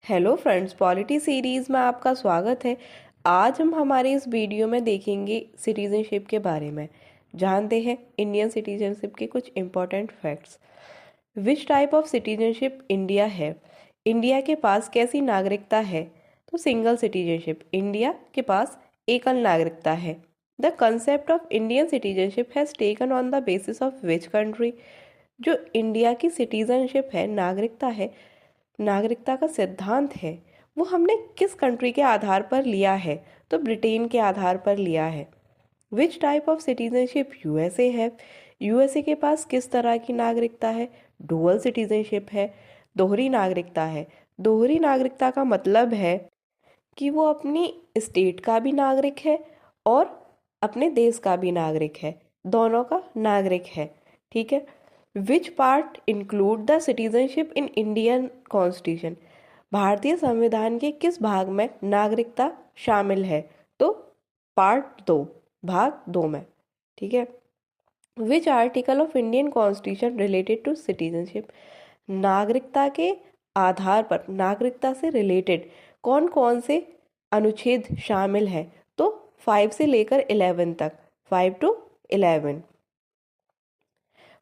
Hello friends, polity series में आपका स्वागत है। आज हम हमारे इस वीडियो में देखेंगे सिटीजनशिप के बारे में। जानते हैं इंडियन सिटीजनशिप के कुछ important facts. Which type of citizenship India है? इंडिया के पास कैसी नागरिकता है? तो सिंगल सिटीजनशिप, इंडिया के पास एकल नागरिकता है। The concept of Indian citizenship has taken on the basis of which country? जो इंडिया की सिटीजनशिप है, नागरिकता है, नागरिकता का सिद्धांत है, वो हमने किस कंट्री के आधार पर लिया है? तो ब्रिटेन के आधार पर लिया है। Which type of citizenship USA है? यूएसए के पास किस तरह की नागरिकता है? डुअल सिटीजनशिप है, दोहरी नागरिकता है। दोहरी नागरिकता का मतलब है कि वो अपनी स्टेट का भी नागरिक है और अपने देश का भी नागरिक है, दोनों का नागरिक है। ठीक है। Which part include the citizenship in Indian constitution? भारतीय संविधान के किस भाग में नागरिकता शामिल है? तो पार्ट 2, भाग 2 में। ठीक है। Which article of Indian constitution related to citizenship? नागरिकता के आधार पर नागरिकता से रिलेटेड कौन कौन से अनुच्छेद शामिल है? तो 5 से लेकर 11 तक, 5 to 11।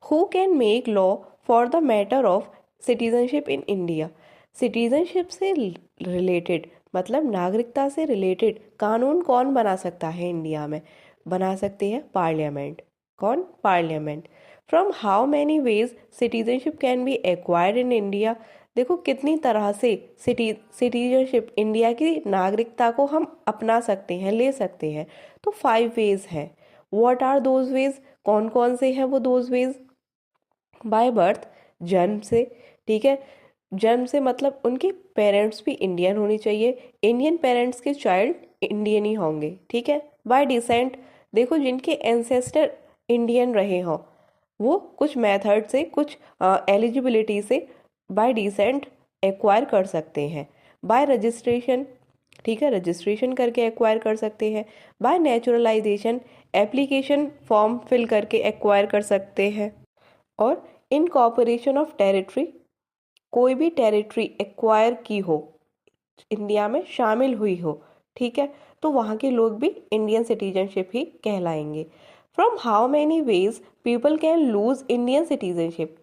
Who can make law for the matter of citizenship in India? Citizenship से रिलेटेड मतलब नागरिकता से रिलेटेड कानून कौन बना सकता है इंडिया में? बना सकते हैं पार्लियामेंट। कौन? Parliament. From how many veg citizenship can be acquired in India? देखो कितनी तरह से सिटीजनशिप, इंडिया की नागरिकता को हम अपना सकते हैं, ले सकते हैं। तो 5 वेज हैं। What are those ways? कौन कौन से हैं वो दोज वेज? बाय बर्थ, जन्म से। ठीक है। जन्म से मतलब उनके पेरेंट्स भी इंडियन होनी चाहिए, इंडियन पेरेंट्स के चाइल्ड इंडियन ही होंगे। ठीक है। बाय डिसेंट, देखो जिनके एंसेस्टर इंडियन रहे हों वो कुछ मेथड से, कुछ एलिजिबिलिटी से बाय डिसेंट एक्वायर कर सकते हैं। बाय रजिस्ट्रेशन, ठीक है, रजिस्ट्रेशन करके एक्वायर कर सकते हैं। By naturalization, application form fill करके एक्वायर कर सकते हैं। और इनकॉर्पोरेशन ऑफ टेरिटरी, कोई भी टेरिटरी एक्वायर की हो, इंडिया में शामिल हुई हो, ठीक है, तो वहाँ के लोग भी इंडियन सिटीजनशिप ही कहलाएंगे। From how many ways people can lose Indian citizenship?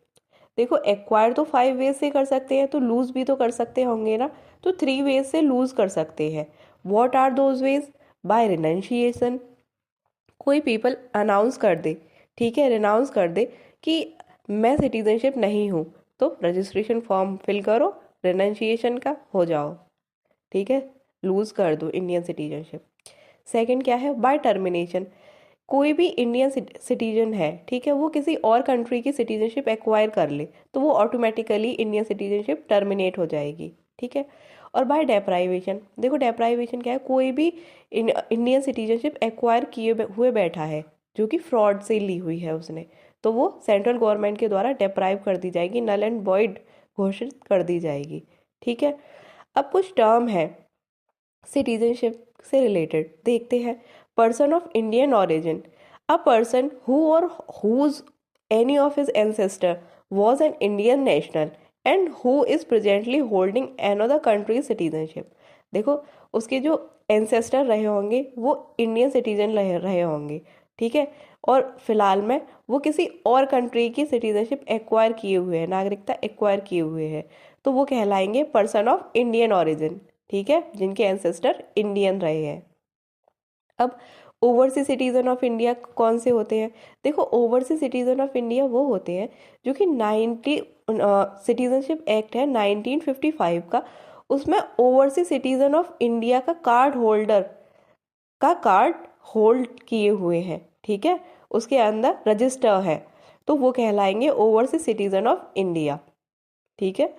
देखो एक्वायर तो 5 वेज से कर सकते हैं, तो लूज भी तो कर सकते होंगे ना, तो 3 वेज से लूज कर सकते हैं। What are those ways? By renunciation, कोई पीपल अनाउंस कर दे, ठीक है, रिनाउंस कर दे कि मैं सिटीजनशिप नहीं हूँ, तो रजिस्ट्रेशन फॉर्म फिल करो, रिनाउंसिएशन का हो जाओ, ठीक है, लूज कर दो इंडियन सिटीजनशिप। सेकंड क्या है? बाय टर्मिनेशन, कोई भी इंडियन सिटीजन है, ठीक है, वो किसी और कंट्री की सिटीजनशिप एक्वायर कर ले तो वो ऑटोमेटिकली इंडियन सिटीजनशिप टर्मिनेट हो जाएगी। ठीक है। और बाय डेप्राइवेशन, देखो डेप्राइवेशन क्या है? कोई भी इंडियन सिटीजनशिप एक्वायर किए हुए बैठा है जो कि फ्रॉड से ली हुई है उसने, तो वो सेंट्रल गवर्नमेंट के द्वारा डेप्राइव कर दी जाएगी, नल एंड वॉइड घोषित कर दी जाएगी। ठीक है। अब कुछ टर्म है सिटीजनशिप से रिलेटेड, देखते हैं। Person of Indian origin, a person who or whose any of his ancestor was an Indian national and who is presently holding another country citizenship. देखो उसके जो एंसेस्टर रहे होंगे वो इंडियन सिटीजन रहे होंगे, ठीक है, और फिलहाल में वो किसी और कंट्री की सिटीजनशिप एक्वायर किए हुए हैं, नागरिकता एक्वायर किए हुए हैं, तो वो कहलाएंगे पर्सन ऑफ इंडियन ऑरिजिन। ठीक है, जिनके एंसेस्टर इंडियन रहे हैं। अब ओवरसीज सिटीजन ऑफ इंडिया कौन से होते हैं? देखो ओवरसीज सिटीजन ऑफ इंडिया वो होते हैं जो कि 90 सिटीजनशिप एक्ट है 1955 का, उसमें ओवरसीज सिटीजन ऑफ इंडिया का कार्ड होल्डर का कार्ड होल्ड किए हुए हैं, ठीक है, उसके अंदर रजिस्टर है, तो वो कहलाएंगे ओवरसीज सिटीजन ऑफ इंडिया। ठीक है।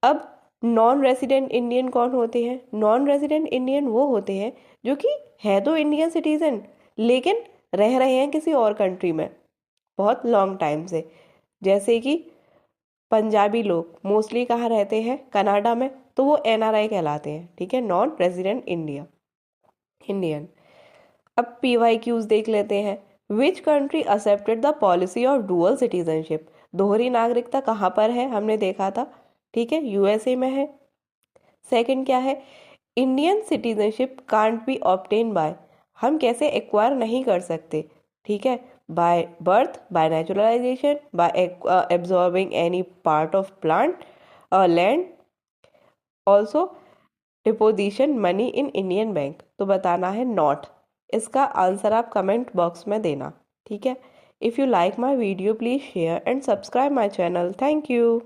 अब नॉन रेजिडेंट इंडियन कौन होते हैं? नॉन रेजिडेंट इंडियन वो होते हैं जो कि है तो इंडियन सिटीजन लेकिन रह रहे हैं किसी और कंट्री में बहुत लॉन्ग टाइम से, जैसे कि पंजाबी लोग मोस्टली कहाँ रहते हैं? कनाडा में, तो वो एनआरआई कहलाते हैं। ठीक है, नॉन रेजिडेंट इंडियन। अब पीवाईक्यूज देख लेते हैं। Which country accepted the policy of dual citizenship? दोहरी नागरिकता कहाँ पर है? हमने देखा था, ठीक है, यूएसए में है। सेकंड क्या है, Indian citizenship can't be obtain bye, हम कैसे एक्वायर नहीं कर सकते, ठीक है, by birth, bye naturalisation, bye absorbing any part of plant land, also deposition money in Indian bank. तो बताना है नॉट। इसका आंसर आप कमेंट बॉक्स में देना, ठीक है। If you like my video please share and subscribe my channel. Thank you.